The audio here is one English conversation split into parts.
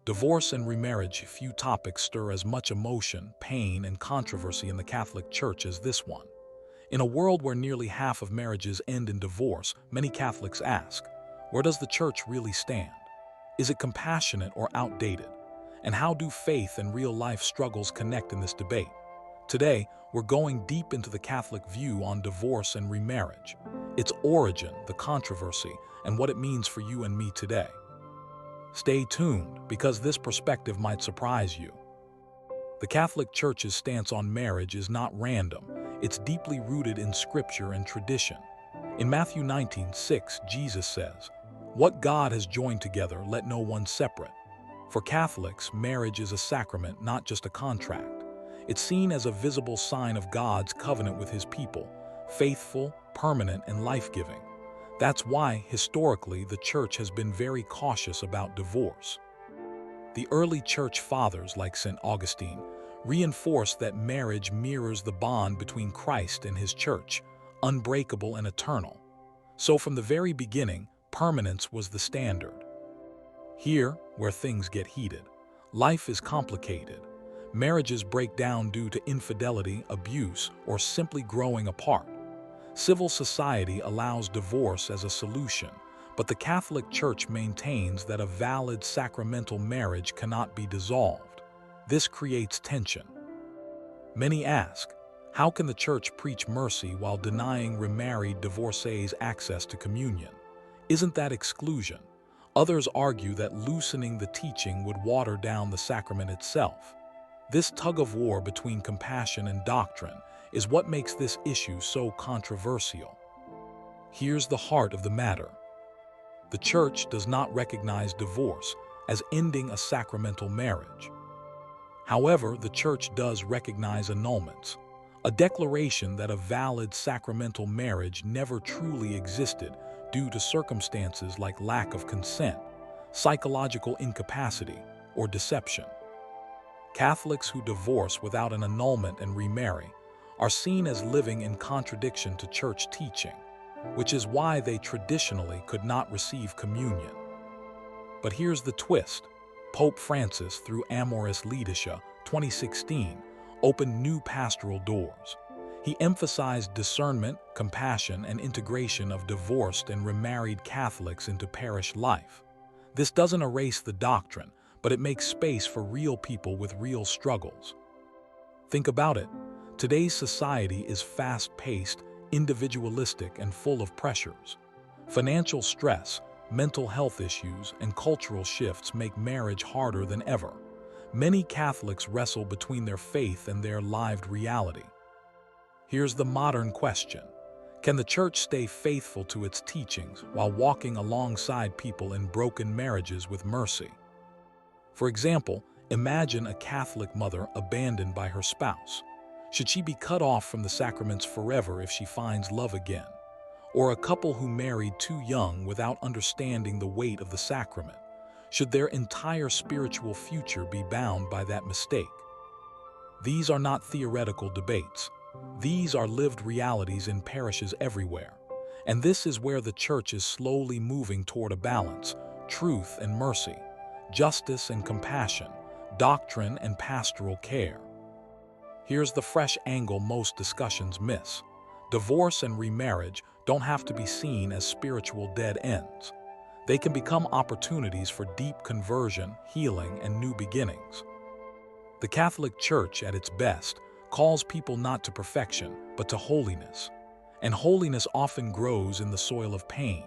Divorce and remarriage, few topics stir as much emotion, pain, and controversy in the Catholic Church as this one. In a world where nearly half of marriages end in divorce, many Catholics ask, where does the Church really stand? Is it compassionate or outdated? And how do faith and real-life struggles connect in this debate? Today, we're going deep into the Catholic view on divorce and remarriage, its origin, the controversy, and what it means for you and me today. Stay tuned, because this perspective might surprise you. The Catholic Church's stance on marriage is not random. It's deeply rooted in Scripture and tradition. In Matthew 19:6, Jesus says, "What God has joined together, let no one separate." For Catholics, marriage is a sacrament, not just a contract. It's seen as a visible sign of God's covenant with His people, faithful, permanent, and life-giving. That's why, historically, the Church has been very cautious about divorce. The early Church Fathers, like St. Augustine, reinforced that marriage mirrors the bond between Christ and His Church, unbreakable and eternal. So from the very beginning, permanence was the standard. Here, where things get heated, life is complicated. Marriages break down due to infidelity, abuse, or simply growing apart. Civil society allows divorce as a solution, but the Catholic Church maintains that a valid sacramental marriage cannot be dissolved. This creates tension. Many ask, how can the Church preach mercy while denying remarried divorcees access to communion? Isn't that exclusion? Others argue that loosening the teaching would water down the sacrament itself. This tug-of-war between compassion and doctrine is what makes this issue so controversial. Here's the heart of the matter. The Church does not recognize divorce as ending a sacramental marriage. However, the Church does recognize annulments, a declaration that a valid sacramental marriage never truly existed due to circumstances like lack of consent, psychological incapacity, or deception. Catholics who divorce without an annulment and remarry are seen as living in contradiction to Church teaching, which is why they traditionally could not receive communion. But here's the twist. Pope Francis, through Amoris Laetitia 2016, opened new pastoral doors. He emphasized discernment, compassion, and integration of divorced and remarried Catholics into parish life. This doesn't erase the doctrine, but it makes space for real people with real struggles. Think about it. Today's society is fast-paced, individualistic, and full of pressures. Financial stress, mental health issues, and cultural shifts make marriage harder than ever. Many Catholics wrestle between their faith and their lived reality. Here's the modern question. Can the Church stay faithful to its teachings while walking alongside people in broken marriages with mercy? For example, imagine a Catholic mother abandoned by her spouse. Should she be cut off from the sacraments forever if she finds love again? Or a couple who married too young without understanding the weight of the sacrament? Should their entire spiritual future be bound by that mistake? These are not theoretical debates. These are lived realities in parishes everywhere. And this is where the Church is slowly moving toward a balance, truth and mercy, justice and compassion, doctrine and pastoral care. Here's the fresh angle most discussions miss. Divorce and remarriage don't have to be seen as spiritual dead ends. They can become opportunities for deep conversion, healing, and new beginnings. The Catholic Church, at its best, calls people not to perfection, but to holiness. And holiness often grows in the soil of pain.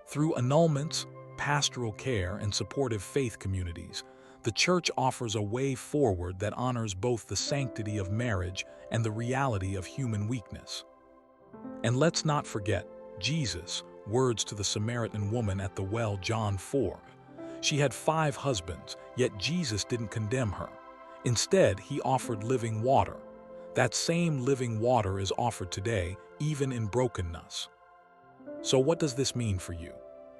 Through annulments, pastoral care, and supportive faith communities, the Church offers a way forward that honors both the sanctity of marriage and the reality of human weakness. And let's not forget Jesus' words to the Samaritan woman at the well, John 4. She had 5 husbands, yet Jesus didn't condemn her. Instead, He offered living water. That same living water is offered today, even in brokenness. So what does this mean for you?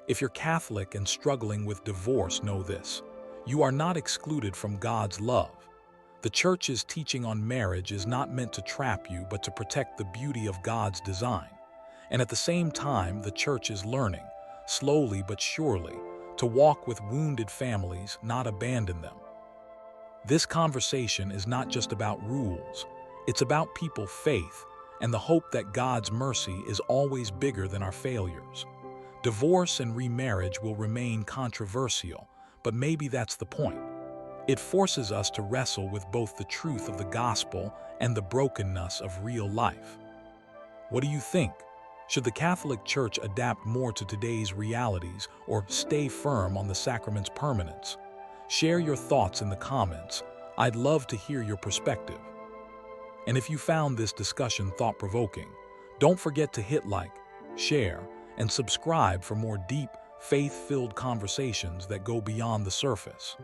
If you're Catholic and struggling with divorce, know this. You are not excluded from God's love. The Church's teaching on marriage is not meant to trap you, but to protect the beauty of God's design. And at the same time, the Church is learning, slowly but surely, to walk with wounded families, not abandon them. This conversation is not just about rules, it's about people's faith and the hope that God's mercy is always bigger than our failures. Divorce and remarriage will remain controversial, but maybe that's the point. It forces us to wrestle with both the truth of the gospel and the brokenness of real life. What do you think? Should the Catholic Church adapt more to today's realities or stay firm on the sacrament's permanence? Share your thoughts in the comments. I'd love to hear your perspective. And if you found this discussion thought-provoking, don't forget to hit like, share, and subscribe for more deep, faith-filled conversations that go beyond the surface.